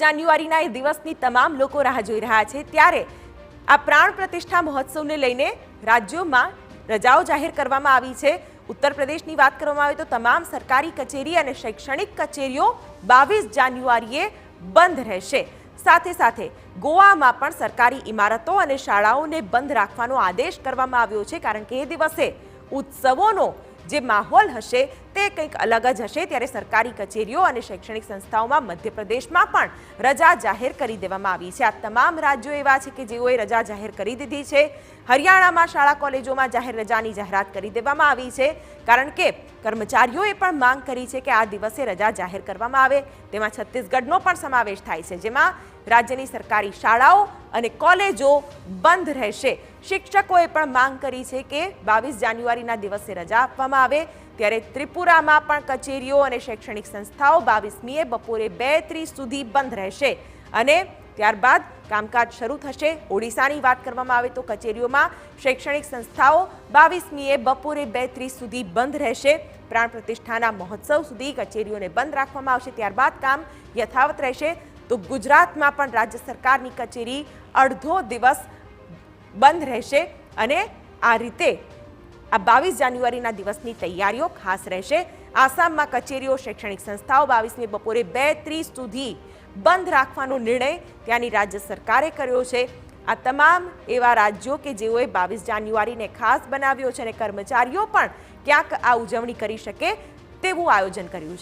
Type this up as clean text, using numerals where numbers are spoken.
જાન્યુઆરીના એ દિવસની તમામ લોકો રાહ જોઈ રહ્યા છે, ત્યારે આ પ્રાણ પ્રતિષ્ઠા મહોત્સવને લઈને રાજ્યોમાં રજાઓ જાહેર કરવામાં આવી છે। ઉત્તર પ્રદેશની વાત કરવામાં આવે તો તમામ સરકારી કચેરી અને શૈક્ષણિક કચેરીઓ 22 જાન્યુઆરીએ બંધ રહેશે। સાથે સાથે ગોવામાં પણ સરકારી ઇમારતો અને શાળાઓને બંધ રાખવાનો આદેશ કરવામાં આવ્યો છે, કારણ કે એ દિવસે ઉત્સવોનો જે માહોલ હશે તે કંઈક અલગ જ હશે। ત્યારે સરકારી કચેરીઓ અને શૈક્ષણિક સંસ્થાઓમાં મધ્યપ્રદેશમાં પણ રજા જાહેર કરી દેવામાં આવી છે। આ તમામ રાજ્યો એવા છે કે જેઓએ રજા જાહેર કરી દીધી છે। હરિયાણામાં શાળા કોલેજોમાં જાહેર રજાની જાહેરાત કરી દેવામાં આવી છે, કારણ કે કર્મચારીઓએ પણ માંગ કરી છે કે આ દિવસે રજા જાહેર કરવામાં આવે। તેમાં છત્તીસગઢનો પણ સમાવેશ થાય છે, જેમાં રાજ્યની સરકારી શાળાઓ અને કોલેજો બંધ રહેશે। શિક્ષકોએ પણ માંગ કરી છે કે 22 જાન્યુઆરીના દિવસે રજા આપવામાં આવે। ત્યારે ત્રિપુરામાં પણ કચેરીઓ અને શૈક્ષણિક સંસ્થાઓ 22મીએ બપોરે 2:30 સુધી બંધ રહેશે અને ત્યારબાદ કામકાજ શરૂ થશે। ઓડિશાની વાત કરવામાં આવે તો કચેરીઓમાં શૈક્ષણિક સંસ્થાઓ 22મીએ બપોરે 2:30 સુધી બંધ રહેશે। પ્રાણ પ્રતિષ્ઠાના મહોત્સવ સુધી કચેરીઓને બંધ રાખવામાં આવશે, ત્યારબાદ કામ યથાવત રહેશે। તો ગુજરાતમાં પણ રાજ્ય સરકારની કચેરી અડધો દિવસ બંધ રહેશે અને આ રીતે આ 22 જાન્યુઆરીના દિવસની તૈયારીઓ ખાસ રહેશે। આસામમાં કચેરીઓ શૈક્ષણિક સંસ્થાઓ 22મી બપોરે 2:30 સુધી બંધ રાખવાનો નિર્ણય ત્યાંની રાજ્ય સરકારે કર્યો છે। આ તમામ એવા રાજ્યો કે જેઓએ 22 જાન્યુઆરીને ખાસ બનાવ્યો છે અને કર્મચારીઓ પણ ક્યાંક આ ઉજવણી કરી શકે તેવું આયોજન કર્યું છે।